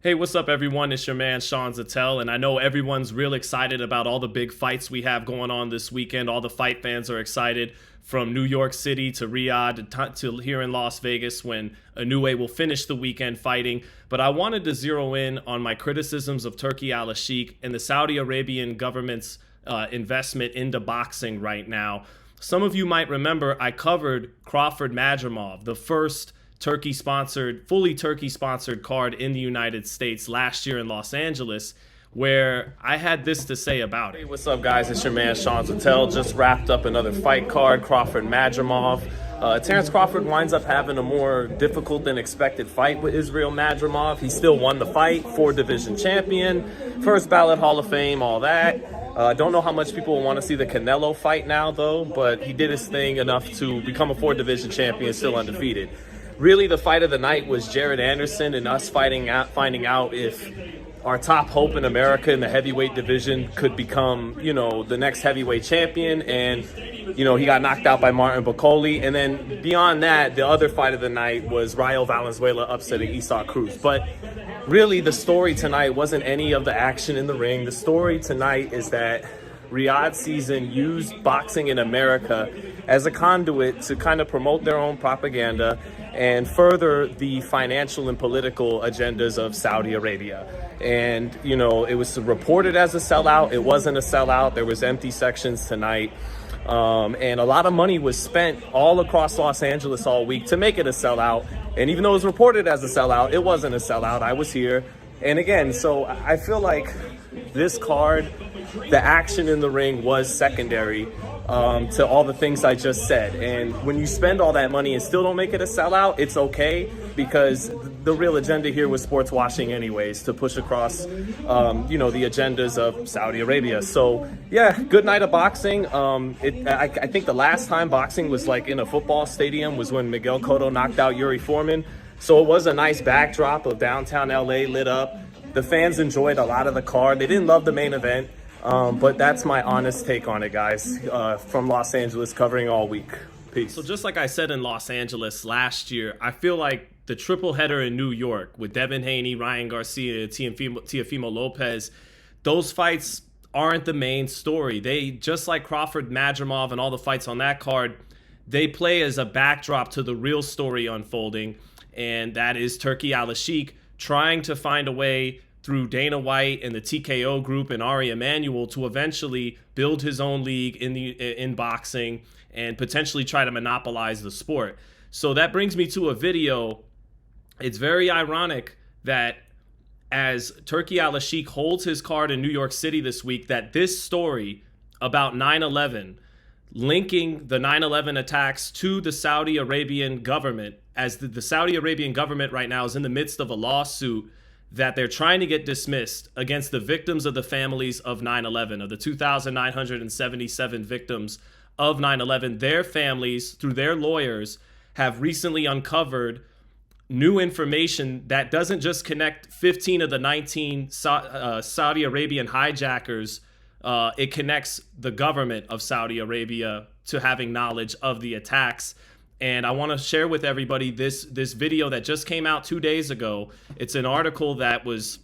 Hey, what's up, everyone? It's your man, Sean Zittel, and I know everyone's real excited about all the big fights we have going on this weekend. All the fight fans are excited, from New York City to Riyadh to here in Las Vegas, when Emanuel will finish the weekend fighting. But I wanted to zero in on my criticisms of Turki Alalshikh and the Saudi Arabian government's investment into boxing right now. Some of you might remember I covered Crawford Madrimov, the first fully Turkey-sponsored card in the United States last year in Los Angeles, where I had this to say about it. Hey, what's up, guys? It's your man, Sean Zittel. Just wrapped up another fight card, Crawford Madrimov. Terence Crawford winds up having a more difficult than expected fight with Israel Madrimov. He still won the fight, 4-division champion, first ballot Hall of Fame, all that. I don't know how much people will want to see the Canelo fight now, though, but he did his thing enough to become a 4-division champion, still undefeated. Really, the fight of the night was Jared Anderson and us finding out if our top hope in America in the heavyweight division could become, the next heavyweight champion. And, he got knocked out by Martin Bakole. And then beyond that, the other fight of the night was Rayo Valenzuela upsetting Isaac Cruz. But really, the story tonight wasn't any of the action in the ring. The story tonight is that Riyadh season used boxing in America as a conduit to kind of promote their own propaganda and further the financial and political agendas of Saudi Arabia. And, it was reported as a sellout. It wasn't a sellout. There was empty sections tonight. And a lot of money was spent all across Los Angeles all week to make it a sellout. And even though it was reported as a sellout, it wasn't a sellout. I was here. And again, so I feel like this card, the action in the ring was secondary to all the things I just said. And when you spend all that money and still don't make it a sellout, it's okay, because the real agenda here was sports washing anyways, to push across, the agendas of Saudi Arabia. So yeah, good night of boxing. I think the last time boxing was like in a football stadium was when Miguel Cotto knocked out Yuri Foreman. So it was a nice backdrop of downtown LA lit up. The fans enjoyed a lot of the card. They didn't love the main event. But that's my honest take on it, guys, from Los Angeles, covering all week. Peace. So just like I said in Los Angeles last year, I feel like the triple header in New York with Devin Haney, Ryan Garcia, Teofimo Lopez, those fights aren't the main story. They, just like Crawford Madrimov and all the fights on that card, they play as a backdrop to the real story unfolding, and that is Turki Alalshikh trying to find a way through Dana White and the TKO group and Ari Emanuel to eventually build his own league in boxing and potentially try to monopolize the sport. So that brings me to a video. It's very ironic that as Turki Alalshikh holds his card in New York City this week, that this story about 9/11, linking the 9/11 attacks to the Saudi Arabian government, as the Saudi Arabian government right now is in the midst of a lawsuit that they're trying to get dismissed against the victims of the families of 9/11, of the 2,977 victims of 9/11. Their families, through their lawyers, have recently uncovered new information that doesn't just connect 15 of the 19 Saudi Arabian hijackers. It connects the government of Saudi Arabia to having knowledge of the attacks. And I want to share with everybody this video that just came out 2 days ago. It's an article that was,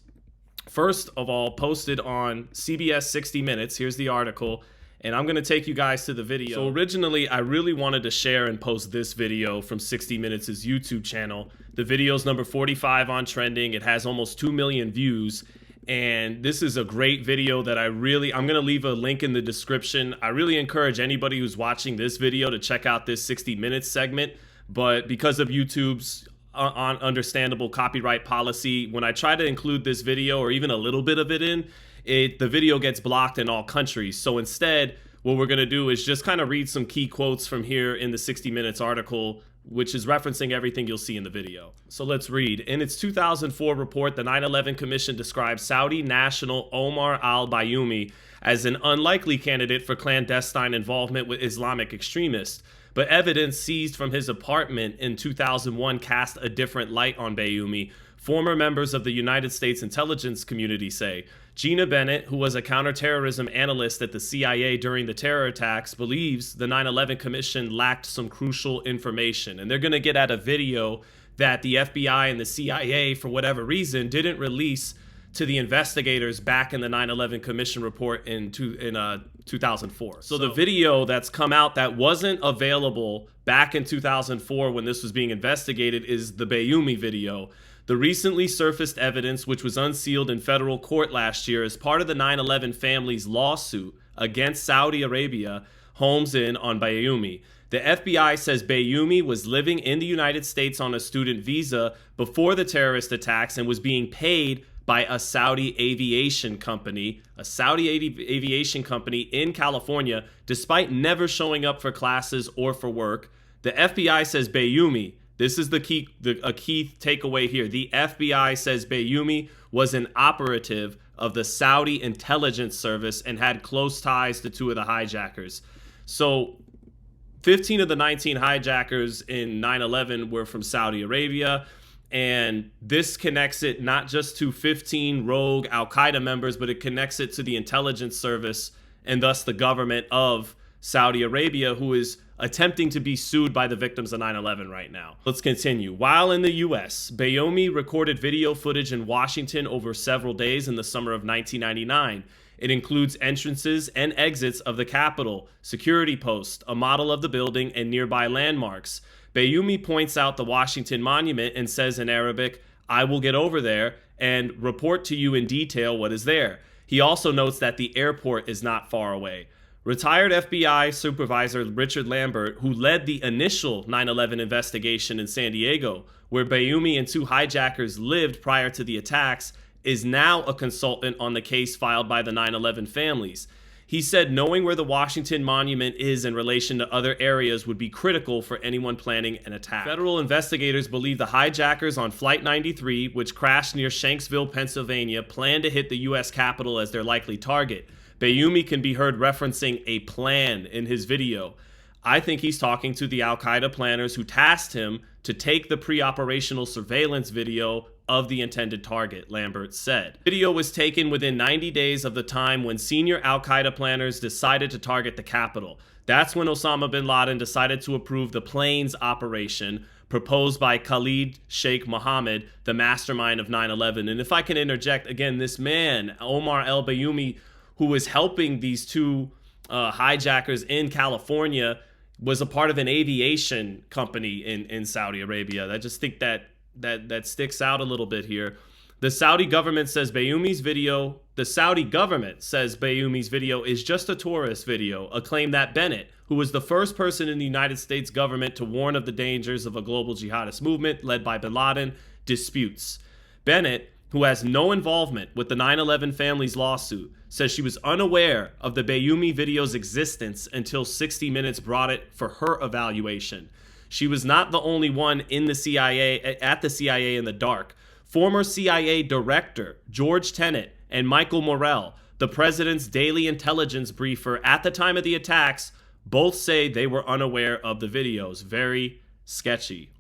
first of all, posted on CBS 60 Minutes. Here's the article, and I'm going to take you guys to the video. So originally, I really wanted to share and post this video from 60 Minutes' YouTube channel. The video's number 45 on trending. It has almost 2 million views. And this is a great video that I'm going to leave a link in the description. I really encourage anybody who's watching this video to check out this 60 Minutes segment. But because of YouTube's understandable copyright policy, when I try to include this video or even a little bit of it in, the video gets blocked in all countries. So instead, what we're going to do is just kind of read some key quotes from here in the 60 Minutes article, which is referencing everything you'll see in the video. So let's read. In its 2004 report, the 9/11 Commission described Saudi national Omar al-Bayoumi as an unlikely candidate for clandestine involvement with Islamic extremists. But evidence seized from his apartment in 2001 cast a different light on Bayoumi. Former members of the United States intelligence community say. Gina Bennett, who was a counterterrorism analyst at the CIA during the terror attacks, believes the 9/11 Commission lacked some crucial information. And they're going to get at a video that the FBI and the CIA, for whatever reason, didn't release to the investigators back in the 9/11 Commission report in 2004. So the video that's come out that wasn't available back in 2004 when this was being investigated is the Bayoumi video. The recently surfaced evidence, which was unsealed in federal court last year as part of the 9/11 family's lawsuit against Saudi Arabia, homes in on Bayoumi. The FBI says Bayoumi was living in the United States on a student visa before the terrorist attacks and was being paid by a Saudi aviation company in California, despite never showing up for classes or for work. The FBI says Bayoumi, this is a key takeaway here. The FBI says Bayoumi was an operative of the Saudi intelligence service and had close ties to two of the hijackers. So 15 of the 19 hijackers in 9/11 were from Saudi Arabia. And this connects it not just to 15 rogue Al-Qaeda members, but it connects it to the intelligence service and thus the government of Saudi Arabia, who is attempting to be sued by the victims of 9/11 right now. Let's continue. While in the U.S., Bayoumi recorded video footage in Washington over several days in the summer of 1999. It includes entrances and exits of the Capitol, security posts, a model of the building, and nearby landmarks. Bayoumi points out the Washington Monument and says in Arabic, "I will get over there and report to you in detail what is there." He also notes that the airport is not far away. Retired FBI supervisor Richard Lambert, who led the initial 9/11 investigation in San Diego, where Bayoumi and two hijackers lived prior to the attacks, is now a consultant on the case filed by the 9/11 families. He said knowing where the Washington Monument is in relation to other areas would be critical for anyone planning an attack. Federal investigators believe the hijackers on Flight 93, which crashed near Shanksville, Pennsylvania, plan to hit the U.S. Capitol as their likely target. Bayoumi can be heard referencing a plan in his video. I think he's talking to the Al-Qaeda planners who tasked him to take the pre-operational surveillance video of the intended target, Lambert said. The video was taken within 90 days of the time when senior Al-Qaeda planners decided to target the Capitol. That's when Osama bin Laden decided to approve the planes operation proposed by Khalid Sheikh Mohammed, the mastermind of 9/11. And if I can interject, again, this man, Omar el-Bayoumi, who was helping these two hijackers in California, was a part of an aviation company in Saudi Arabia. I just think that sticks out a little bit here. The Saudi government says Bayoumi's video is just a tourist video, a claim that Bennett, who was the first person in the United States government to warn of the dangers of a global jihadist movement led by bin Laden, disputes. Bennett, who has no involvement with the 9/11 family's lawsuit, says she was unaware of the Bayoumi video's existence until 60 Minutes brought it for her evaluation. She was not the only one at the CIA in the dark. Former CIA Director George Tenet and Michael Morrell, the president's daily intelligence briefer at the time of the attacks, both say they were unaware of the videos. Very sketchy.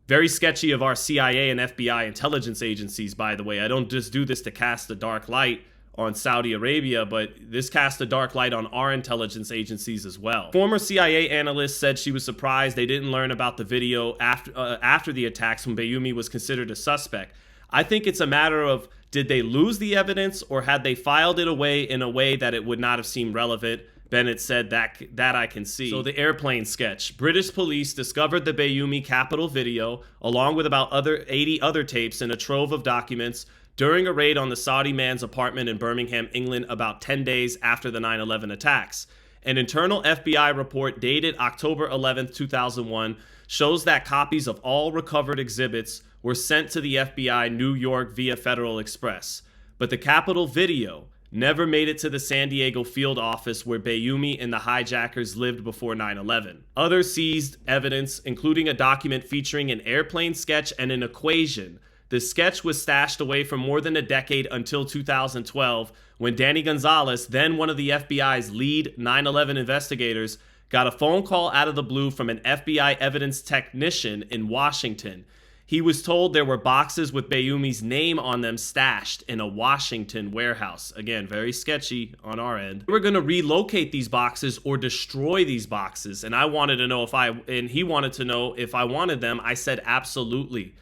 Very sketchy of our CIA and FBI intelligence agencies, by the way. I don't just do this to cast a dark light on Saudi Arabia, but this cast a dark light on our intelligence agencies as well. Former CIA analyst said she was surprised they didn't learn about the video after the attacks when Bayoumi was considered a suspect. I think it's a matter of, did they lose the evidence or had they filed it away in a way that it would not have seemed relevant? Bennett said that I can see. So the airplane sketch. British police discovered the Bayoumi Capitol video along with about 80 other tapes in a trove of documents during a raid on the Saudi man's apartment in Birmingham, England, about 10 days after the 9/11 attacks. An internal FBI report dated October 11, 2001 shows that copies of all recovered exhibits were sent to the FBI New York via Federal Express. But the Capitol video never made it to the San Diego field office where Bayoumi and the hijackers lived before 9/11. Other seized evidence, including a document featuring an airplane sketch and an equation. The sketch was stashed away for more than a decade until 2012, when Danny Gonzalez, then one of the FBI's lead 9/11 investigators, got a phone call out of the blue from an FBI evidence technician in Washington. He was told there were boxes with Bayomi's name on them stashed in a Washington warehouse. Again, very sketchy on our end. We were going to relocate these boxes or destroy these boxes. And I wanted to know and he wanted to know if I wanted them. I said absolutely.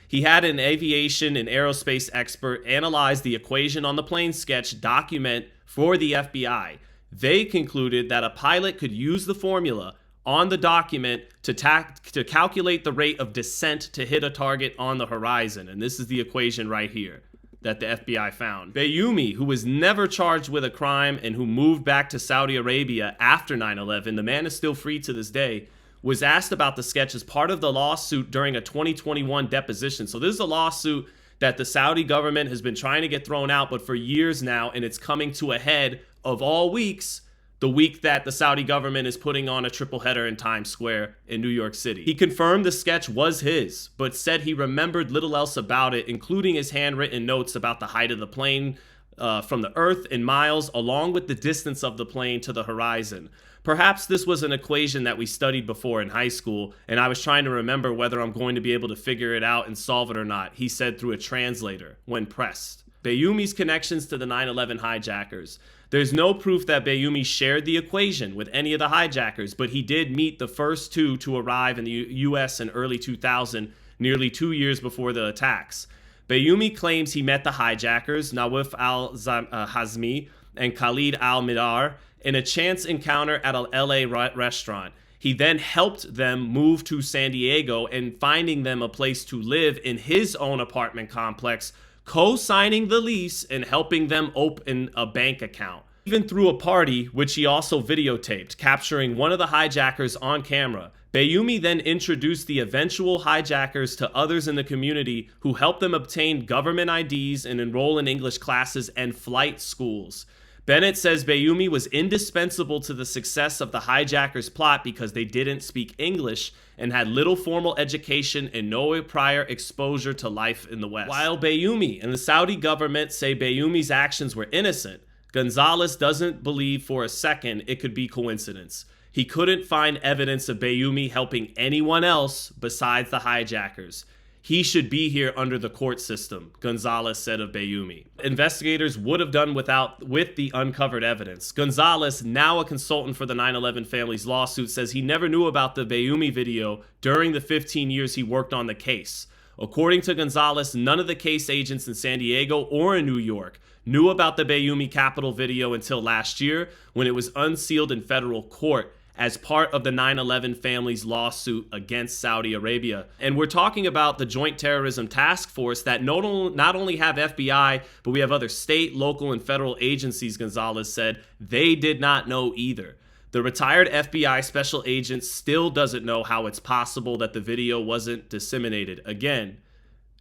He had an aviation and aerospace expert analyze the equation on the plane sketch document for the FBI. They concluded that a pilot could use the formula on the document to calculate the rate of descent to hit a target on the horizon. And this is the equation right here that the FBI found. Bayoumi, who was never charged with a crime and who moved back to Saudi Arabia after 9/11, the man is still free to this day, was asked about the sketch as part of the lawsuit during a 2021 deposition. So this is a lawsuit that the Saudi government has been trying to get thrown out, but for years now, and it's coming to a head of all weeks, the week that the Saudi government is putting on a triple header in Times Square in New York City. He confirmed the sketch was his, but said he remembered little else about it, including his handwritten notes about the height of the plane from the earth in miles, along with the distance of the plane to the horizon. Perhaps this was an equation that we studied before in high school, and I was trying to remember whether I'm going to be able to figure it out and solve it or not, he said through a translator when pressed. Bayoumi's connections to the 9/11 hijackers. There's no proof that Bayoumi shared the equation with any of the hijackers, but he did meet the first two to arrive in the U.S. in early 2000, nearly 2 years before the attacks. Bayoumi claims he met the hijackers, Nawaf al-Hazmi and Khalid al-Midar, in a chance encounter at an LA restaurant. He then helped them move to San Diego and finding them a place to live in his own apartment complex, co-signing the lease and helping them open a bank account. Even through a party, which he also videotaped, capturing one of the hijackers on camera. Bayoumi then introduced the eventual hijackers to others in the community who helped them obtain government IDs and enroll in English classes and flight schools. Bennett says Bayoumi was indispensable to the success of the hijackers' plot because they didn't speak English and had little formal education and no prior exposure to life in the West. While Bayoumi and the Saudi government say Bayoumi's actions were innocent, Gonzalez doesn't believe for a second it could be coincidence. He couldn't find evidence of Bayoumi helping anyone else besides the hijackers. He should be here under the court system, Gonzalez said of Bayoumi. Investigators would have done with the uncovered evidence. Gonzalez, now a consultant for the 9/11 family's lawsuit, says he never knew about the Bayoumi video during the 15 years he worked on the case. According to Gonzalez, none of the case agents in San Diego or in New York knew about the Bayoumi Capitol video until last year when it was unsealed in federal court as part of the 9/11 family's lawsuit against Saudi Arabia. And we're talking about the Joint Terrorism Task Force that not only have FBI, but we have other state, local, and federal agencies, Gonzalez said. They did not know either. The retired FBI special agent still doesn't know how it's possible that the video wasn't disseminated. Again,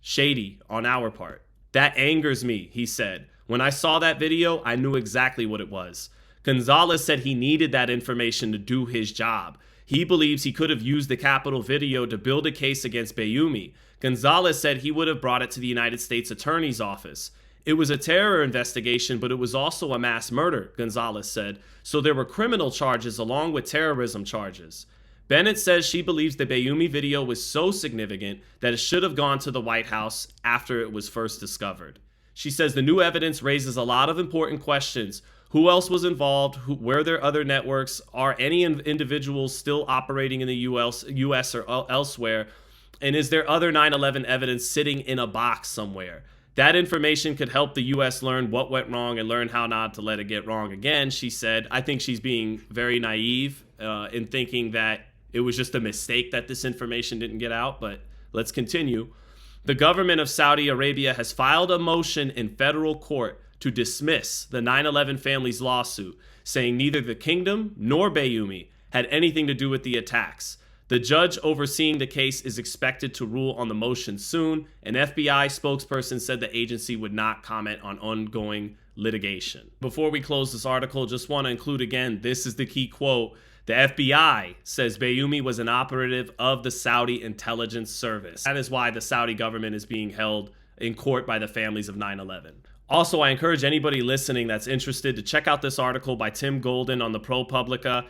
shady on our part. That angers me, he said. When I saw that video, I knew exactly what it was. Gonzalez said he needed that information to do his job. He believes he could have used the Capitol video to build a case against Bayoumi. Gonzalez said he would have brought it to the United States Attorney's Office. It was a terror investigation, but it was also a mass murder, Gonzalez said, so there were criminal charges along with terrorism charges. Bennett says she believes the Bayoumi video was so significant that it should have gone to the White House after it was first discovered. She says the new evidence raises a lot of important questions. Who else was involved? Were there other networks? Are any individuals still operating in the U.S. or elsewhere? And is there other 9/11 evidence sitting in a box somewhere? That information could help the U.S. learn what went wrong and learn how not to let it get wrong again, she said. I think she's being very naive in thinking that it was just a mistake that this information didn't get out, but let's continue. The government of Saudi Arabia has filed a motion in federal court to dismiss the 9/11 family's lawsuit, saying neither the kingdom nor Bayoumi had anything to do with the attacks. The judge overseeing the case is expected to rule on the motion soon. An FBI spokesperson said the agency would not comment on ongoing litigation. Before we close this article, just want to include again, this is the key quote. The FBI says Bayoumi was an operative of the Saudi intelligence service. That is why the Saudi government is being held in court by the families of 9/11. Also, I encourage anybody listening that's interested to check out this article by Tim Golden on the ProPublica.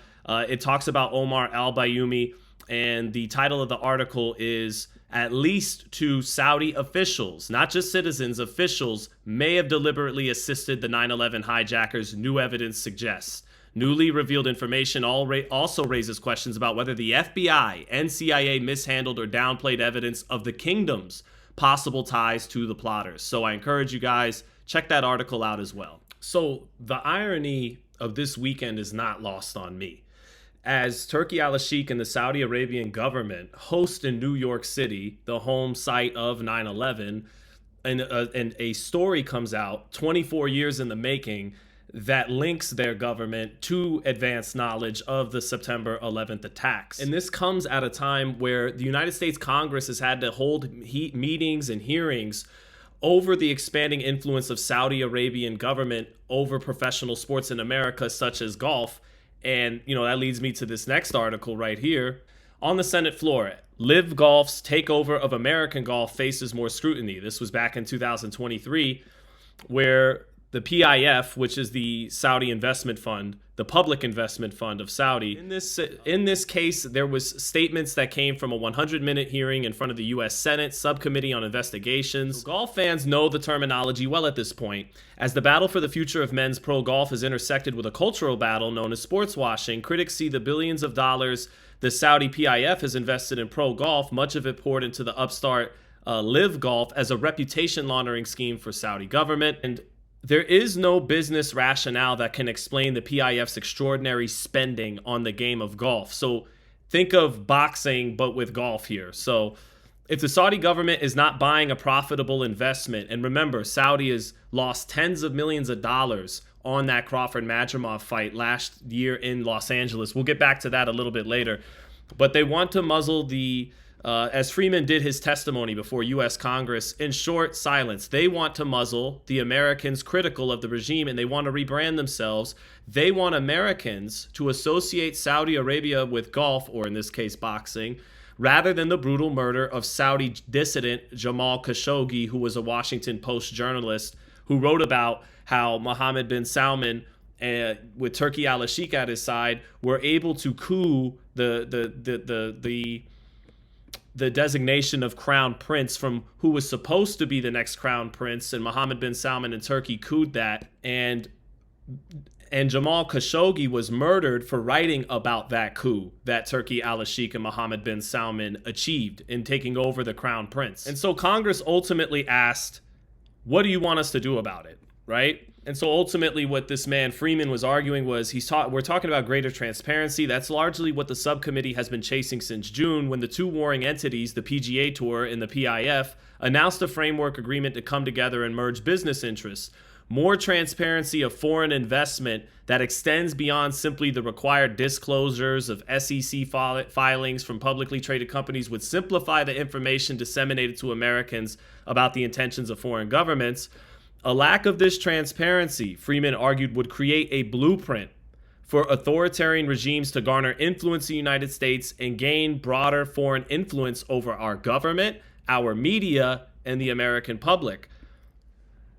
It talks about Omar al-Bayoumi. And the title of the article is "At least two Saudi officials, not just citizens, officials, may have deliberately assisted the 9/11 hijackers, new evidence suggests." Newly revealed information also raises questions about whether the FBI and CIA mishandled or downplayed evidence of the kingdom's possible ties to the plotters. So I encourage you guys, check that article out as well. So the irony of this weekend is not lost on me. As Turki Alalshikh and the Saudi Arabian government host in New York City, the home site of 9/11, and a story comes out 24 years in the making that links their government to advanced knowledge of the September 11th attacks. And this comes at a time where the United States Congress has had to hold meetings and hearings over the expanding influence of Saudi Arabian government over professional sports in America, such as golf. And, that leads me to this next article right here. On the Senate floor, Live Golf's takeover of American golf faces more scrutiny. This was back in 2023, where the PIF, which is the Saudi investment fund, the public investment fund of Saudi. In this case, there was statements that came from a 100-minute hearing in front of the U.S. Senate Subcommittee on Investigations. Golf fans know the terminology well at this point. As the battle for the future of men's pro golf is intersected with a cultural battle known as sports washing, critics see the billions of dollars the Saudi PIF has invested in pro golf, much of it poured into the upstart Live Golf, as a reputation laundering scheme for Saudi government. And there is no business rationale that can explain the PIF's extraordinary spending on the game of golf. So think of boxing, but with golf here. So if the Saudi government is not buying a profitable investment, and remember, Saudi has lost tens of millions of dollars on that Crawford-Madrimov fight last year in Los Angeles. We'll get back to that a little bit later. But they want to muzzle as Freeman did his testimony before U.S. Congress, in short, silence. They want to muzzle the Americans critical of the regime, and they want to rebrand themselves. They want Americans to associate Saudi Arabia with golf, or in this case, boxing, rather than the brutal murder of Saudi dissident Jamal Khashoggi, who was a Washington Post journalist who wrote about how Mohammed bin Salman, with Turki Alalshikh at his side, were able to coup the designation of crown prince from who was supposed to be the next crown prince, and Mohammed bin Salman in Turkey couped that, and Jamal Khashoggi was murdered for writing about that coup that Turki Alalshikh and Mohammed bin Salman achieved in taking over the crown prince. And so Congress ultimately asked, what do you want us to do about it, right? And so ultimately what this man Freeman was arguing was we're talking about greater transparency. That's largely what the subcommittee has been chasing since June, when the two warring entities, the PGA Tour and the PIF, announced a framework agreement to come together and merge business interests. More transparency of foreign investment that extends beyond simply the required disclosures of SEC filings from publicly traded companies would simplify the information disseminated to Americans about the intentions of foreign governments. A lack of this transparency, Freeman argued, would create a blueprint for authoritarian regimes to garner influence in the United States and gain broader foreign influence over our government, our media, and the American public.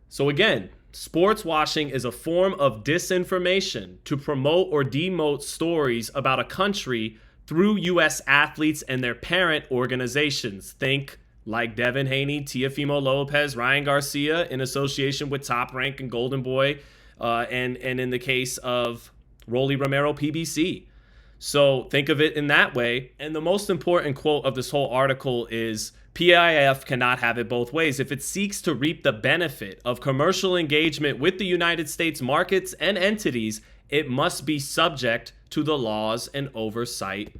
So again, sports washing is a form of disinformation to promote or demote stories about a country through U.S. athletes and their parent organizations. Think like Devin Haney, Teofimo Lopez, Ryan Garcia, in association with Top Rank and Golden Boy, and in the case of Rolly Romero PBC. So think of it in that way. And the most important quote of this whole article is, PIF cannot have it both ways. If it seeks to reap the benefit of commercial engagement with the United States markets and entities, it must be subject to the laws and oversight.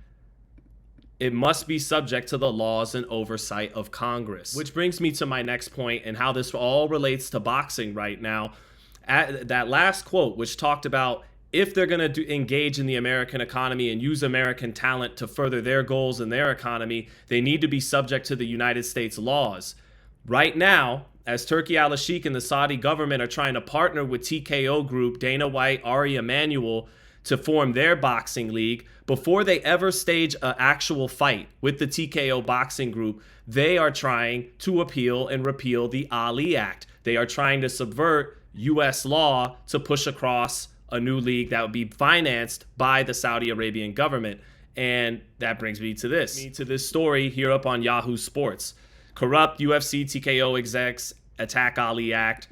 It must be subject to the laws and oversight of Congress. Which brings me to my next point and how this all relates to boxing right now. That last quote, which talked about if they're going to engage in the American economy and use American talent to further their goals and their economy, they need to be subject to the United States laws. Right now, as Turki Alalshikh and the Saudi government are trying to partner with TKO Group, Dana White, Ari Emanuel, to form their boxing league, before they ever stage an actual fight with the TKO boxing group, they are trying to appeal and repeal the Ali Act. They are trying to subvert U.S. law to push across a new league that would be financed by the Saudi Arabian government. And that brings me to this story here up on Yahoo Sports. Corrupt UFC TKO execs attack Ali Act.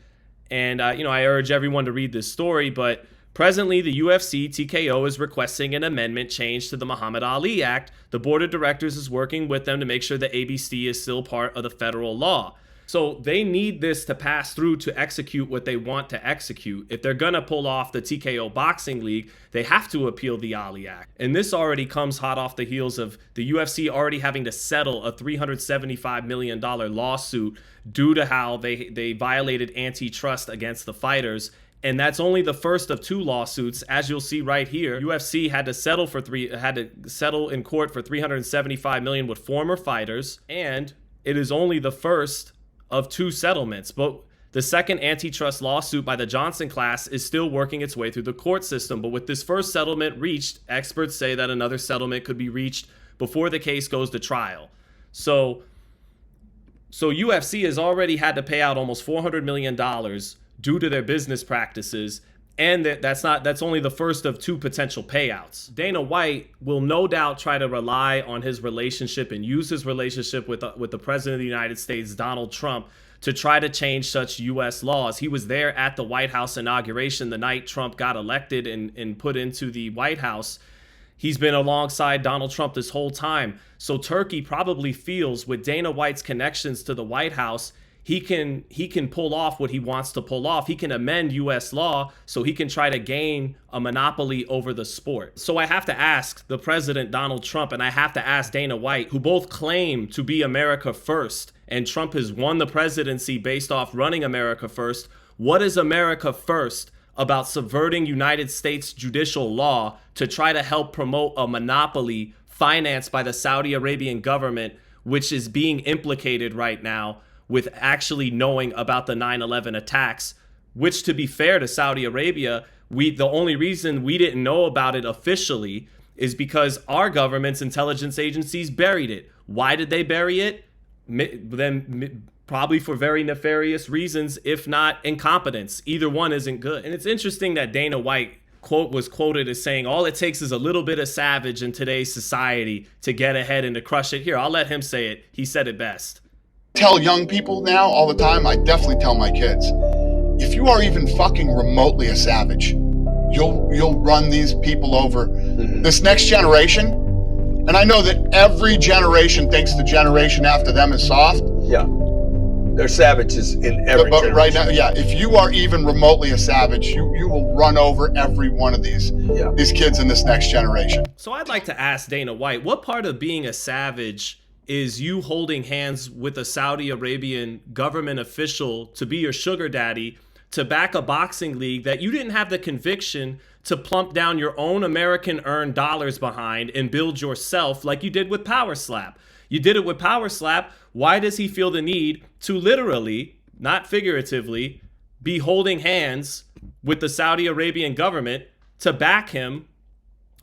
And, I urge everyone to read this story, but presently the UFC TKO is requesting an amendment change to the Muhammad Ali Act. The board of directors is working with them to make sure the ABC is still part of the federal law. So they need this to pass through to execute what they want to execute. If they're going to pull off the TKO Boxing League, they have to appeal the Ali Act. And this already comes hot off the heels of the UFC already having to settle a $375 million lawsuit due to how they violated antitrust against the fighters. And that's only the first of two lawsuits. As you'll see right here, UFC had to settle in court for $375 million with former fighters, and it is only the first of two settlements. But the second antitrust lawsuit by the Johnson class is still working its way through the court system. But with this first settlement reached, experts say that another settlement could be reached before the case goes to trial. So UFC has already had to pay out almost $400 million due to their business practices, and that's only the first of two potential payouts. Dana White will no doubt try to rely on his relationship and use his relationship with the President of the United States, Donald Trump, to try to change such U.S. laws. He was there at the White House inauguration the night Trump got elected and put into the White House. He's been alongside Donald Trump this whole time. So Turkey probably feels with Dana White's connections to the White House, he can pull off what he wants to pull off. He can amend U.S. law so he can try to gain a monopoly over the sport. So I have to ask the president, Donald Trump, and I have to ask Dana White, who both claim to be America first, and Trump has won the presidency based off running America first. What is America first about subverting United States judicial law to try to help promote a monopoly financed by the Saudi Arabian government, which is being implicated right now with actually knowing about the 9/11 attacks, which, to be fair to Saudi Arabia, the only reason we didn't know about it officially is because our government's intelligence agencies buried it. Why did they bury it? Then probably for very nefarious reasons, if not incompetence. Either one isn't good. And it's interesting that Dana White was quoted as saying, all it takes is a little bit of savage in today's society to get ahead and to crush it. Here, I'll let him say it. He said it best. Tell young people now all the time, I definitely tell my kids, if you are even fucking remotely a savage, you'll run these people over. This next generation, and I know that every generation thinks the generation after them is soft. Yeah, they're savages in every generation. Right now, yeah, if you are even remotely a savage, you will run over every one of these kids in this next generation. So I'd like to ask Dana White, what part of being a savage is you holding hands with a Saudi Arabian government official to be your sugar daddy, to back a boxing league that you didn't have the conviction to plump down your own American earned dollars behind and build yourself like you did with Power Slap? You did it with Power Slap. Why does he feel the need to literally, not figuratively, be holding hands with the Saudi Arabian government to back him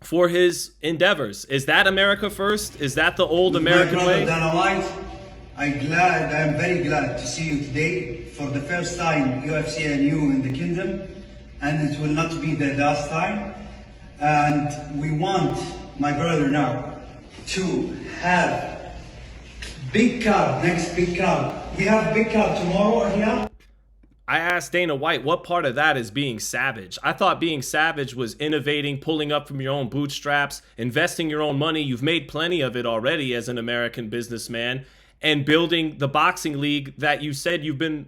for his endeavors? Is that America first? Is that the old American way? Dana White, I'm very glad to see you today. For the first time, UFC and you in the kingdom, and it will not be the last time. And we want, my brother now, to have big card, next big card. We have big card tomorrow here. I asked Dana White, what part of that is being savage? I thought being savage was innovating, pulling up from your own bootstraps, investing your own money. You've made plenty of it already as an American businessman, and building the boxing league that you said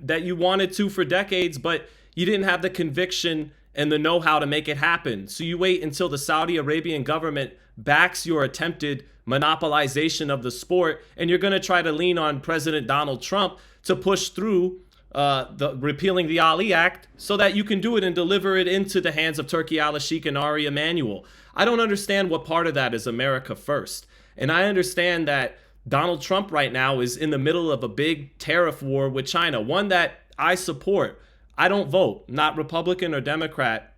that you wanted to for decades, but you didn't have the conviction and the know-how to make it happen. So you wait until the Saudi Arabian government backs your attempted monopolization of the sport, and you're going to try to lean on President Donald Trump to push through the repealing the Ali Act so that you can do it and deliver it into the hands of Turki Alalshikh and Emanuel. I don't understand what part of that is America first. And I understand that Donald Trump right now is in the middle of a big tariff war with China, one that I support. I don't vote, not Republican or Democrat,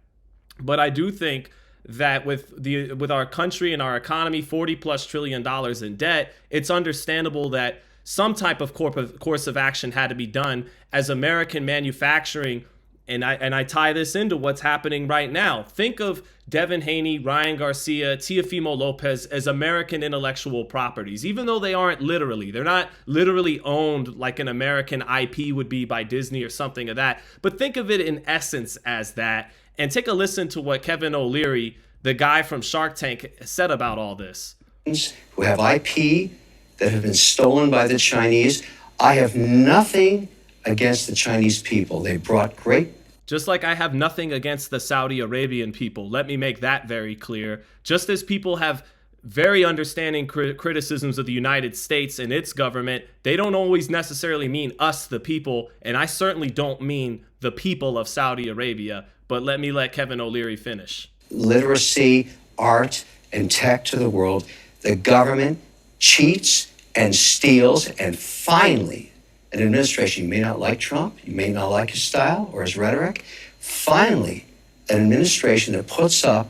but I do think that with our country and our economy, $40+ trillion in debt, it's understandable that some type of course of action had to be done as American manufacturing And I tie this into what's happening right now. Think of Devin Haney, Ryan Garcia, Teofimo Lopez as American intellectual properties, even though they aren't literally. They're not literally owned like an American IP would be by Disney or something of that. But think of it in essence as that. And take a listen to what Kevin O'Leary, the guy from Shark Tank, said about all this. Who have IP that have been stolen by the Chinese. I have nothing against the Chinese people. They brought great. Just like I have nothing against the Saudi Arabian people. Let me make that very clear. Just as people have very understanding criticisms of the United States and its government, they don't always necessarily mean us, the people. And I certainly don't mean the people of Saudi Arabia. But let Kevin O'Leary finish. Literacy, art, and tech to the world. The government cheats and steals, and finally, an administration, you may not like Trump, you may not like his style or his rhetoric, finally, an administration that puts up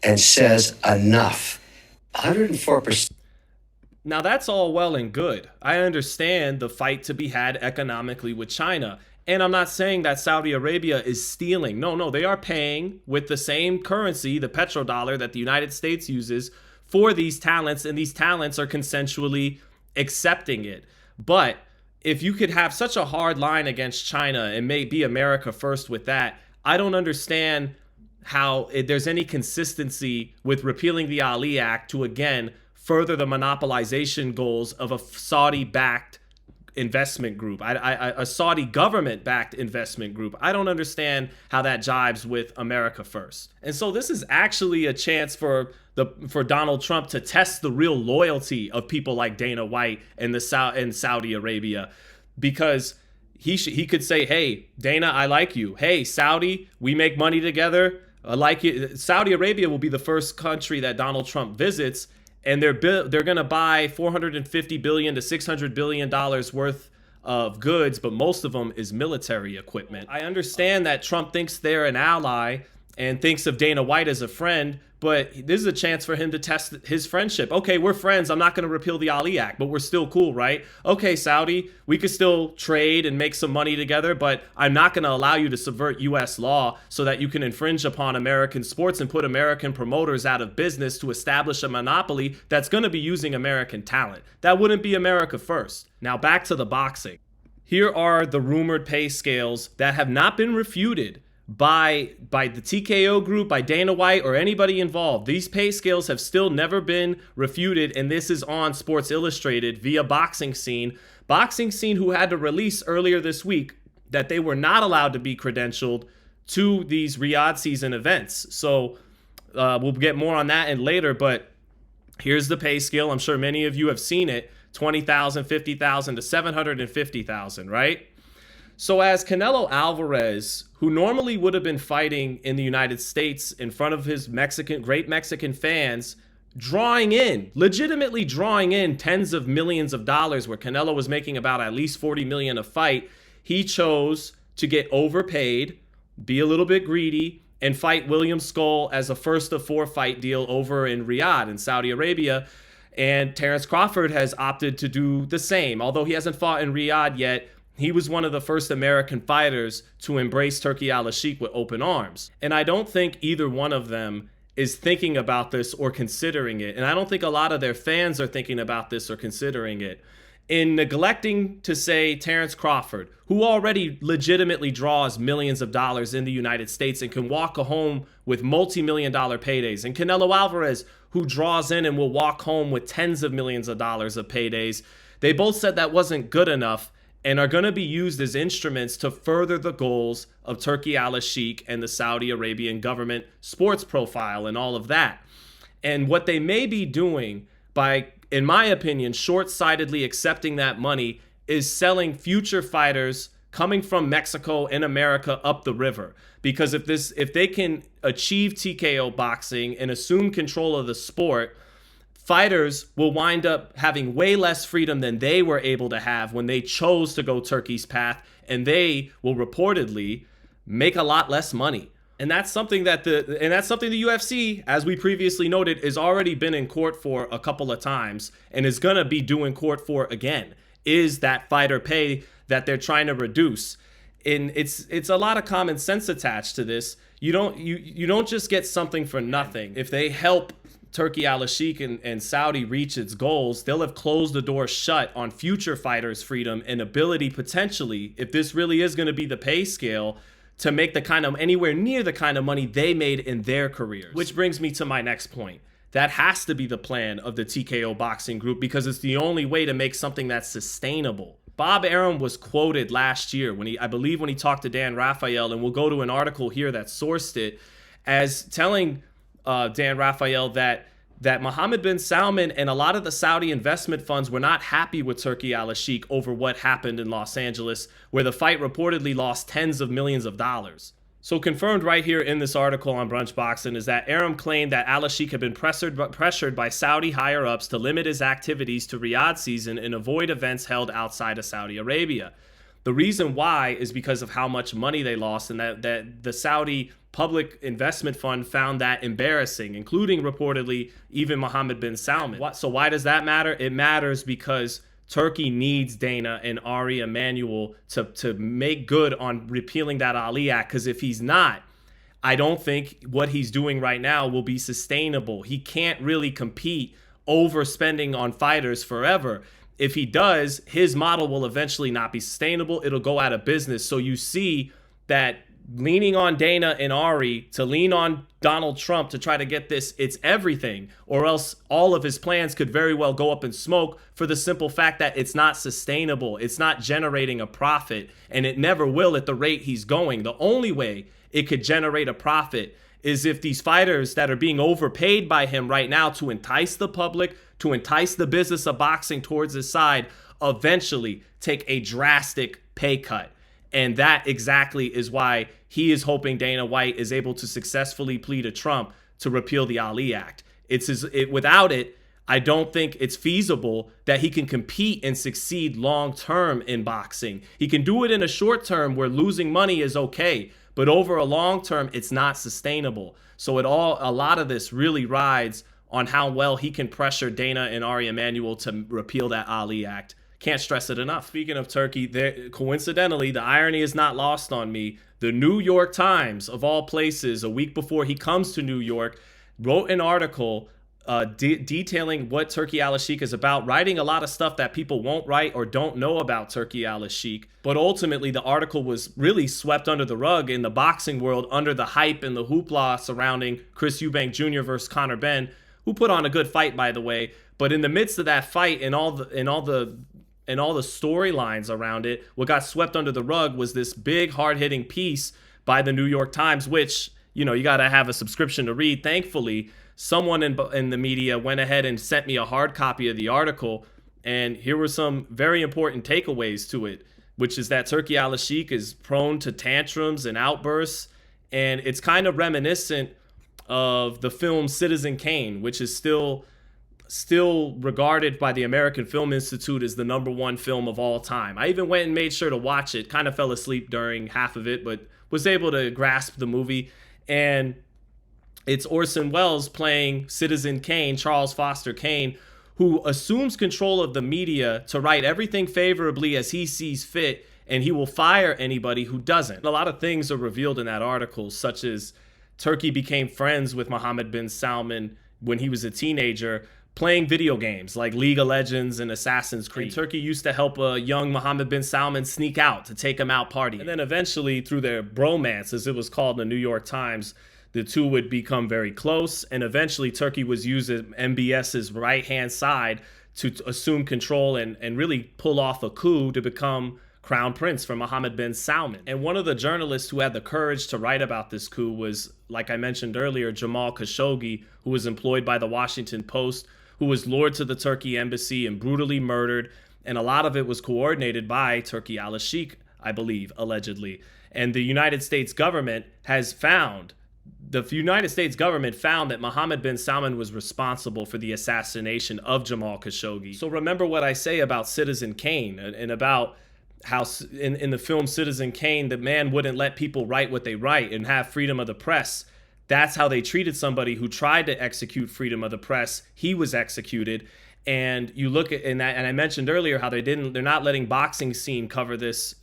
and says enough. 104%. Now that's all well and good. I understand the fight to be had economically with China. And I'm not saying that Saudi Arabia is stealing. No, they are paying with the same currency, the petrodollar that the United States uses for these talents, and these talents are consensually accepting it. But if you could have such a hard line against China and may be America first with that, I don't understand how there's any consistency with repealing the Ali Act to, again, further the monopolization goals of a Saudi-backed investment group, a Saudi government-backed investment group. I don't understand how that jibes with America first. And so this is actually a chance for Donald Trump to test the real loyalty of people like Dana White and Saudi Arabia, because he could say, hey, Dana, I like you. Hey, Saudi, we make money together. I like you. Saudi Arabia will be the first country that Donald Trump visits, and they're going to buy $450 billion to $600 billion worth of goods, but most of them is military equipment. I understand that Trump thinks they're an ally and thinks of Dana White as a friend, but this is a chance for him to test his friendship. Okay, we're friends. I'm not going to repeal the Ali Act, but we're still cool, right? Okay, Saudi, we could still trade and make some money together, but I'm not going to allow you to subvert U.S. law so that you can infringe upon American sports and put American promoters out of business to establish a monopoly that's going to be using American talent. That wouldn't be America first. Now back to the boxing. Here are the rumored pay scales that have not been refuted by the TKO group, by Dana White, or anybody involved. These pay scales have still never been refuted, and this is on Sports Illustrated via Boxing Scene. Boxing Scene, who had to release earlier this week that they were not allowed to be credentialed to these Riyadh season events. So we'll get more on that and later, but here's the pay scale. I'm sure many of you have seen it. 20,000, 50,000 to 750,000, right? So as Canelo Alvarez, who normally would have been fighting in the United States in front of his great Mexican fans, legitimately drawing in tens of millions of dollars, where Canelo was making about at least 40 million a fight, he chose to get overpaid, be a little bit greedy, and fight William Skull as a first of 4 fight deal over in Riyadh in Saudi Arabia. And Terence Crawford has opted to do the same. Although he hasn't fought in Riyadh yet, he was one of the first American fighters to embrace Turki Alalshikh with open arms. And I don't think either one of them is thinking about this or considering it. And I don't think a lot of their fans are thinking about this or considering it. In neglecting to say Terence Crawford, who already legitimately draws millions of dollars in the United States and can walk home with multi-million-dollar paydays, and Canelo Alvarez, who draws in and will walk home with tens of millions of dollars of paydays, they both said that wasn't good enough and are going to be used as instruments to further the goals of Turki Alalshikh and the Saudi Arabian government sports profile and all of that. And what they may be doing by, in my opinion, short-sightedly accepting that money is selling future fighters coming from Mexico and America up the river. Because if they can achieve TKO boxing and assume control of the sport, fighters will wind up having way less freedom than they were able to have when they chose to go Turkey's path, and they will reportedly make a lot less money. And that's something that the UFC, as we previously noted, has already been in court for a couple of times and is going to be doing court for again, is that fighter pay that they're trying to reduce. And it's a lot of common sense attached to this. You don't just get something for nothing. If they help Turki Alalshikh and Saudi reach its goals, they'll have closed the door shut on future fighters' freedom and ability potentially, if this really is going to be the pay scale, to make the kind of anywhere near the kind of money they made in their careers. Which brings me to my next point. That has to be the plan of the TKO Boxing Group, because it's the only way to make something that's sustainable. Bob Arum was quoted last year when I believe when he talked to Dan Rafael, and we'll go to an article here that sourced it, as telling Dan Rafael that Mohammed bin Salman and a lot of the Saudi investment funds were not happy with Turki Alalshikh over what happened in Los Angeles, where the fight reportedly lost tens of millions of dollars. So confirmed right here in this article on Brunch Boxing is that Arum claimed that Alalshikh had been pressured by Saudi higher-ups to limit his activities to Riyadh season and avoid events held outside of Saudi Arabia. The reason why is because of how much money they lost, and that the Saudi Public Investment Fund found that embarrassing, including reportedly even Mohammed bin Salman. So why does that matter? It matters because Turkey needs Dana and Ari Emanuel to make good on repealing that Ali Act, because if he's not, I don't think what he's doing right now will be sustainable. He can't really compete overspending on fighters forever. If he does, his model will eventually not be sustainable. It'll go out of business. So you see that leaning on Dana and Ari to lean on Donald Trump to try to get this, it's everything, or else all of his plans could very well go up in smoke for the simple fact that it's not sustainable. It's not generating a profit, and it never will at the rate he's going. The only way it could generate a profit is if these fighters that are being overpaid by him right now to entice the public, to entice the business of boxing towards his side, eventually take a drastic pay cut. And that exactly is why he is hoping Dana White is able to successfully plead to Trump to repeal the Ali Act. Without it, I don't think it's feasible that he can compete and succeed long term in boxing. He can do it in a short term where losing money is okay, but over a long term, it's not sustainable. So a lot of this really rides on how well he can pressure Dana and Ari Emanuel to repeal that Ali Act. Can't stress it enough. Speaking of Turkey, coincidentally, the irony is not lost on me. The New York Times, of all places, a week before he comes to New York, wrote an article detailing what Turki Alalshikh is about, writing a lot of stuff that people won't write or don't know about Turki Alalshikh. But ultimately, the article was really swept under the rug in the boxing world under the hype and the hoopla surrounding Chris Eubank Jr. versus Conor Benn, who put on a good fight, by the way. But in the midst of that fight and all the storylines around it, what got swept under the rug was this big, hard-hitting piece by the New York Times, which, you got to have a subscription to read. Thankfully, someone in the media went ahead and sent me a hard copy of the article, and here were some very important takeaways to it, which is that Turki Alalshikh is prone to tantrums and outbursts, and it's kind of reminiscent of the film Citizen Kane, which is still regarded by the American Film Institute as the #1 film of all time. I even went and made sure to watch it. Kind of fell asleep during half of it, but was able to grasp the movie. And it's Orson Welles playing Citizen Kane, Charles Foster Kane, who assumes control of the media to write everything favorably as he sees fit, and he will fire anybody who doesn't. A lot of things are revealed in that article, such as Turkey became friends with Mohammed bin Salman when he was a teenager, playing video games like League of Legends and Assassin's Creed. And Turkey used to help a young Mohammed bin Salman sneak out to take him out partying. And then eventually, through their bromance, as it was called in the New York Times, the two would become very close. And eventually, Turkey was using MBS's right-hand side to assume control and really pull off a coup to become crown prince for Mohammed bin Salman. And one of the journalists who had the courage to write about this coup was, like I mentioned earlier, Jamal Khashoggi, who was employed by the Washington Post, who was lured to the Turkey embassy and brutally murdered. And a lot of it was coordinated by Turki Alalshikh, I believe, allegedly. And the United States government found that Mohammed bin Salman was responsible for the assassination of Jamal Khashoggi. So remember what I say about Citizen Kane and about how in the film Citizen Kane, the man wouldn't let people write what they write and have freedom of the press. That's how they treated somebody who tried to execute freedom of the press. He was executed. And you look at, and I mentioned earlier how they're not letting boxing scene cover this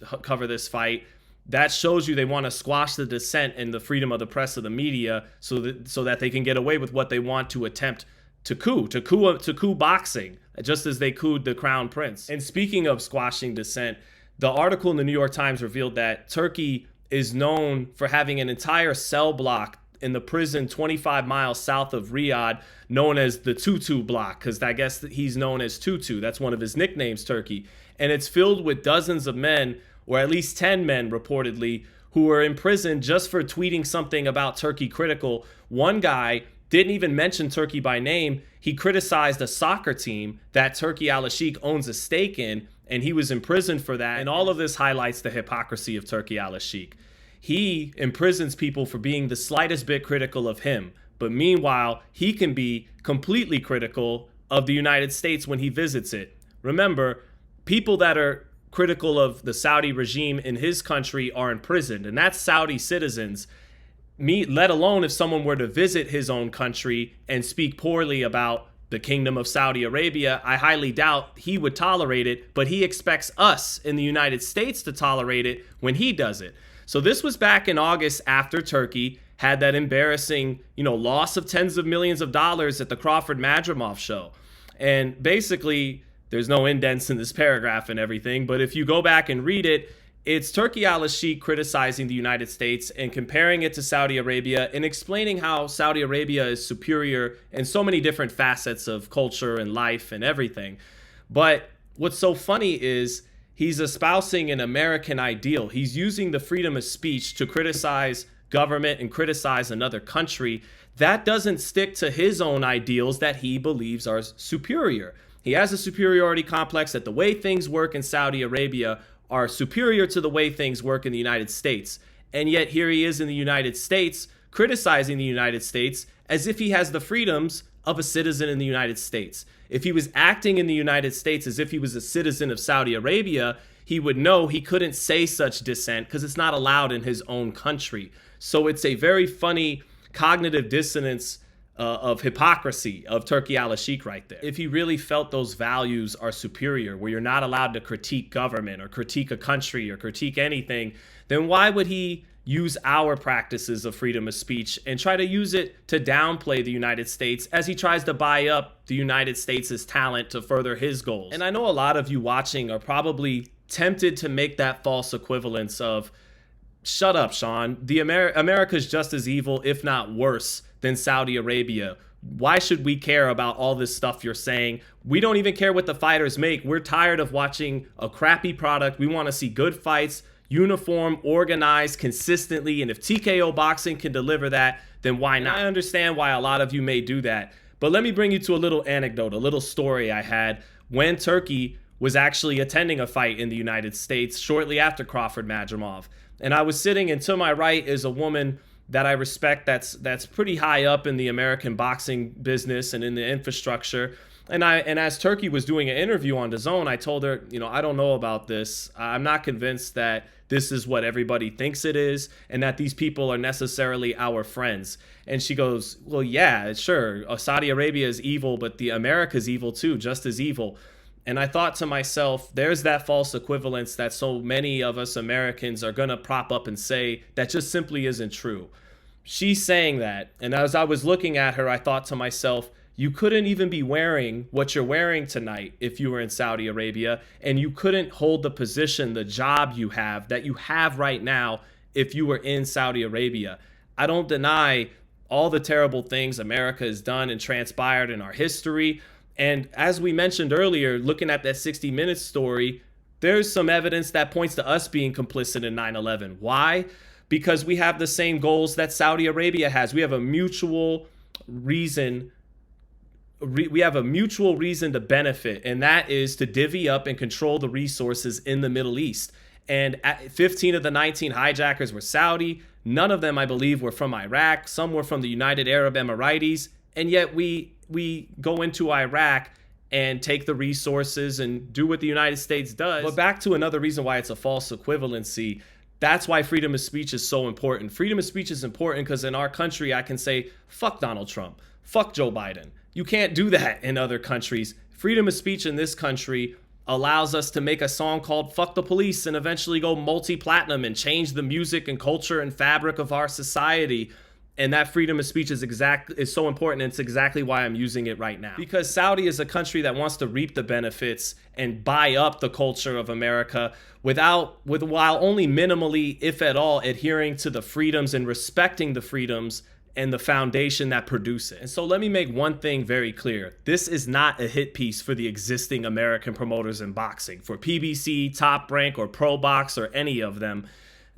fight. that shows you they want to squash the dissent and the freedom of the press of the media so that they can get away with what they want to attempt to coup boxing, just as they cooed the crown prince. And speaking of squashing dissent, the article in the New York Times revealed that Turkey is known for having an entire cell block in the prison 25 miles south of Riyadh, known as the Tutu block, because I guess he's known as Tutu. That's one of his nicknames, Turkey. And it's filled with dozens of men, or at least 10 men reportedly, who were in prison just for tweeting something about Turkey critical. One guy didn't even mention Turkey by name. He criticized a soccer team that Turki Alalshikh owns a stake in, and he was imprisoned for that. And all of this highlights the hypocrisy of Turki Alalshikh. He imprisons people for being the slightest bit critical of him, but meanwhile, he can be completely critical of the United States when he visits it. Remember, people that are critical of the Saudi regime in his country are imprisoned, and that's Saudi citizens. Let alone if someone were to visit his own country and speak poorly about the Kingdom of Saudi Arabia, I highly doubt he would tolerate it, but he expects us in the United States to tolerate it when he does it. So this was back in August after Turkey had that embarrassing, loss of tens of millions of dollars at the Crawford-Madrimov show. And basically, there's no indents in this paragraph and everything, but if you go back and read it, it's Turki Alalshikh criticizing the United States and comparing it to Saudi Arabia and explaining how Saudi Arabia is superior in so many different facets of culture and life and everything. But what's so funny is he's espousing an American ideal. He's using the freedom of speech to criticize government and criticize another country. That doesn't stick to his own ideals that he believes are superior. He has a superiority complex that the way things work in Saudi Arabia are superior to the way things work in the United States. And yet here he is in the United States criticizing the United States as if he has the freedoms of a citizen in the United States. If he was acting in the United States as if he was a citizen of Saudi Arabia, he would know he couldn't say such dissent because it's not allowed in his own country. So it's a very funny cognitive dissonance of hypocrisy of Turki Alalshikh right there. If he really felt those values are superior, where you're not allowed to critique government or critique a country or critique anything, then why would he use our practices of freedom of speech and try to use it to downplay the United States as he tries to buy up the United States' talent to further his goals? And I know a lot of you watching are probably tempted to make that false equivalence of, shut up, Sean. America's just as evil, if not worse, than Saudi Arabia. Why should we care about all this stuff you're saying? We don't even care what the fighters make. We're tired of watching a crappy product. We want to see good fights, uniform, organized, consistently. And if TKO boxing can deliver that, then why not? I understand why a lot of you may do that. But let me bring you to a little anecdote, a little story I had when Turkey was actually attending a fight in the United States shortly after Crawford-Madrimov. And I was sitting, and to my right is a woman that I respect that's pretty high up in the American boxing business and in the infrastructure. And as Turkey was doing an interview on DAZN, I told her, I don't know about this. I'm not convinced that this is what everybody thinks it is and that these people are necessarily our friends. And she goes, well, yeah, sure. Saudi Arabia is evil, but the America's evil too, just as evil. And I thought to myself, there's that false equivalence that so many of us Americans are going to prop up and say that just simply isn't true. She's saying that. And as I was looking at her, I thought to myself, you couldn't even be wearing what you're wearing tonight if you were in Saudi Arabia, and you couldn't hold the position, the job you have right now if you were in Saudi Arabia. I don't deny all the terrible things America has done and transpired in our history. And as we mentioned earlier, looking at that 60 Minutes story, there's some evidence that points to us being complicit in 9/11. Why? Because we have the same goals that Saudi Arabia has. We have a mutual reason. We have a mutual reason to benefit, and that is to divvy up and control the resources in the Middle East. And 15 of the 19 hijackers were Saudi. None of them, I believe, were from Iraq. Some were from the United Arab Emirates. And yet we go into Iraq and take the resources and do what the United States does. But back to another reason why it's a false equivalency. That's why freedom of speech is so important. Freedom of speech is important because in our country, I can say, fuck Donald Trump, fuck Joe Biden. You can't do that in other countries. Freedom of speech in this country allows us to make a song called Fuck the Police and eventually go multi-platinum and change the music and culture and fabric of our society. And that freedom of speech is so important, and it's exactly why I'm using it right now. Because Saudi is a country that wants to reap the benefits and buy up the culture of America while only minimally, if at all, adhering to the freedoms and respecting the freedoms and the foundation that produce it. And so let me make one thing very clear. This is not a hit piece for the existing American promoters in boxing. For PBC, Top Rank, or Pro Box, or any of them.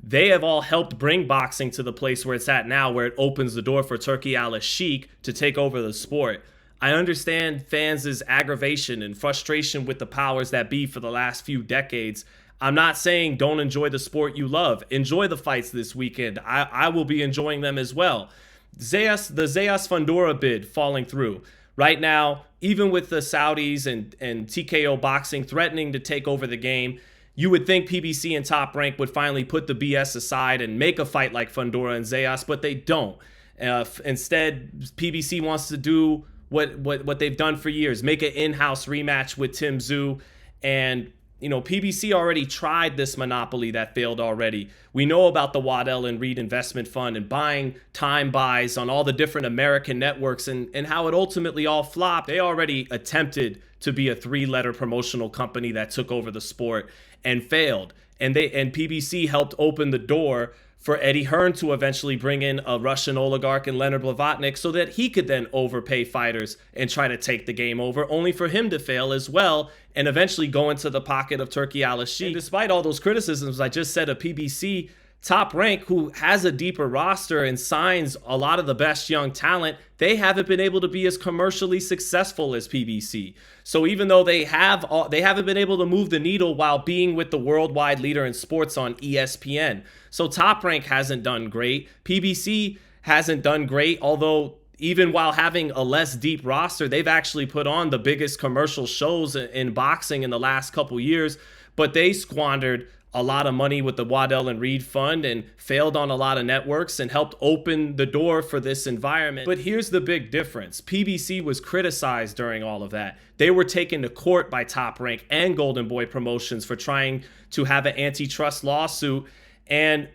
They have all helped bring boxing to the place where it's at now, where it opens the door for Turki Alalshikh to take over the sport. I understand fans' aggravation and frustration with the powers that be for the last few decades. I'm not saying don't enjoy the sport you love. Enjoy the fights this weekend. I will be enjoying them as well. The Zayas Fundora bid falling through. Right now, even with the Saudis and TKO Boxing threatening to take over the game, you would think PBC and Top Rank would finally put the BS aside and make a fight like Fundora and Zayas, but they don't. Instead, PBC wants to do what they've done for years, make an in-house rematch with Tim Tszyu. And, PBC already tried this monopoly that failed already. We know about the Waddell and Reed Investment Fund and buying time buys on all the different American networks and how it ultimately all flopped. They already attempted to be a 3-letter promotional company that took over the sport and failed. And PBC helped open the door for Eddie Hearn to eventually bring in a Russian oligarch and Leonard Blavatnik so that he could then overpay fighters and try to take the game over, only for him to fail as well and eventually go into the pocket of Turki Alalshikh. Despite all those criticisms I just said of PBC, Top Rank, who has a deeper roster and signs a lot of the best young talent, they haven't been able to be as commercially successful as PBC. So even though they haven't been able to move the needle while being with the worldwide leader in sports on ESPN. So Top Rank hasn't done great. PBC hasn't done great, although even while having a less deep roster, they've actually put on the biggest commercial shows in boxing in the last couple years, but they squandered a lot of money with the Waddell and Reed Fund and failed on a lot of networks and helped open the door for this environment. But here's the big difference. PBC was criticized during all of that. They were taken to court by Top Rank and Golden Boy Promotions for trying to have an antitrust lawsuit. And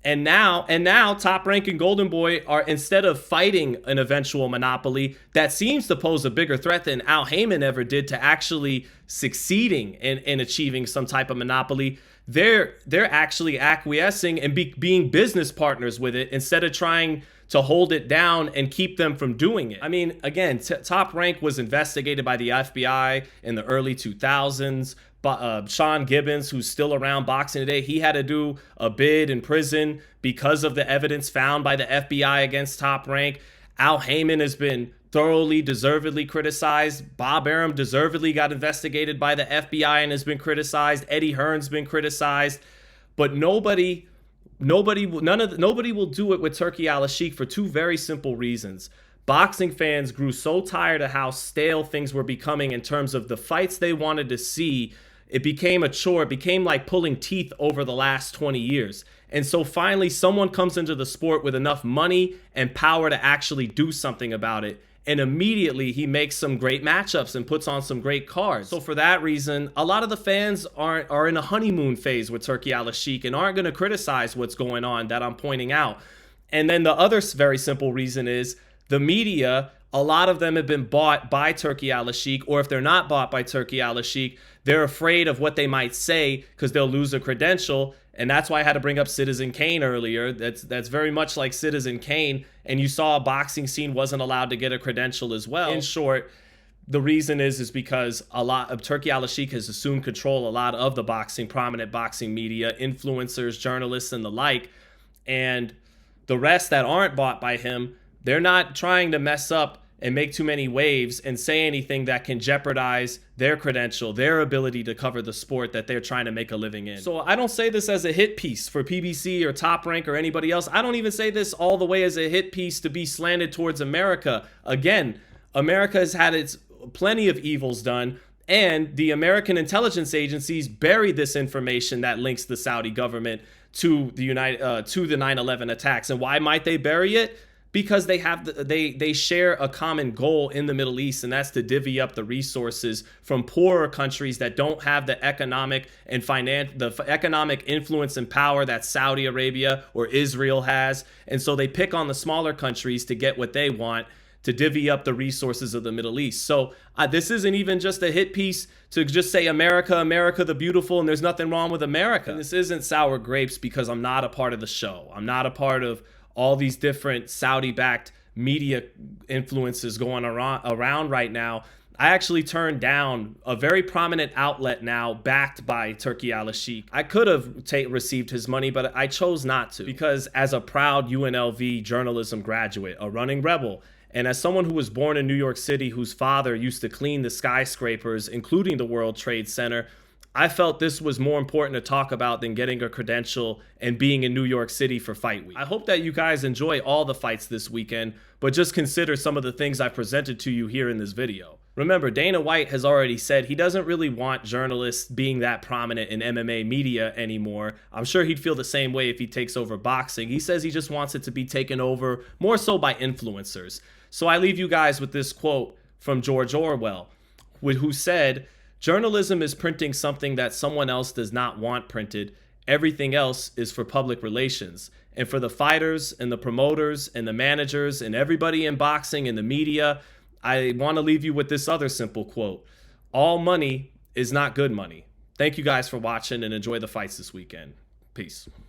now Top Rank and Golden Boy are, instead of fighting an eventual monopoly that seems to pose a bigger threat than Al Heyman ever did to actually succeeding in achieving some type of monopoly, they're actually acquiescing and being business partners with it instead of trying to hold it down and keep them from doing it. I mean, again, Top Rank was investigated by the FBI in the early 2000s. Sean Gibbons, who's still around boxing today, he had to do a bid in prison because of the evidence found by the FBI against Top Rank. Al Heyman has been thoroughly, deservedly criticized. Bob Arum deservedly got investigated by the FBI and has been criticized. Eddie Hearn's been criticized. But nobody will do it with Turki Alalshikh for two very simple reasons. Boxing fans grew so tired of how stale things were becoming in terms of the fights they wanted to see. It became a chore. It became like pulling teeth over the last 20 years. And so finally, someone comes into the sport with enough money and power to actually do something about it. And immediately he makes some great matchups and puts on some great cards. So for that reason, a lot of the fans are in a honeymoon phase with Turki Alalshikh and aren't going to criticize what's going on that I'm pointing out. And then the other very simple reason is the media. A lot of them have been bought by Turki Alalshikh, or if they're not bought by Turki Alalshikh, they're afraid of what they might say because they'll lose a credential. And that's why I had to bring up Citizen Kane earlier. That's very much like Citizen Kane. And you saw a boxing scene wasn't allowed to get a credential as well. In short, the reason is because a lot of Turki Alalshikh has assumed control a lot of the prominent boxing media, influencers, journalists, and the like. And the rest that aren't bought by him, they're not trying to mess up and make too many waves and say anything that can jeopardize their credential, their ability to cover the sport that they're trying to make a living in. So I don't say this as a hit piece for PBC or Top Rank or anybody else. I don't even say this all the way as a hit piece to be slanted towards America. Again, America has had its plenty of evils done, and the American intelligence agencies buried this information that links the Saudi government to the 9/11 attacks. And why might they bury it? Because they share a common goal in the Middle East, and that's to divvy up the resources from poorer countries that don't have the economic and economic influence and power that Saudi Arabia or Israel has. And so they pick on the smaller countries to get what they want, to divvy up the resources of the Middle East. So this isn't even just a hit piece to just say America, America the beautiful, and there's nothing wrong with America. And this isn't sour grapes because I'm not a part of the show. I'm not a part of all these different Saudi-backed media influences going around right now. I actually turned down a very prominent outlet now backed by Turki Alalshikh. I could have received his money, but I chose not to because as a proud UNLV journalism graduate, a running rebel, and as someone who was born in New York City, whose father used to clean the skyscrapers, including the World Trade Center, I felt this was more important to talk about than getting a credential and being in New York City for Fight Week. I hope that you guys enjoy all the fights this weekend, but just consider some of the things I presented to you here in this video. Remember, Dana White has already said he doesn't really want journalists being that prominent in MMA media anymore. I'm sure he'd feel the same way if he takes over boxing. He says he just wants it to be taken over more so by influencers. So I leave you guys with this quote from George Orwell, who said, "Journalism is printing something that someone else does not want printed. Everything else is for public relations." And for the fighters and the promoters and the managers and everybody in boxing and the media, I want to leave you with this other simple quote. All money is not good money. Thank you guys for watching and enjoy the fights this weekend. Peace.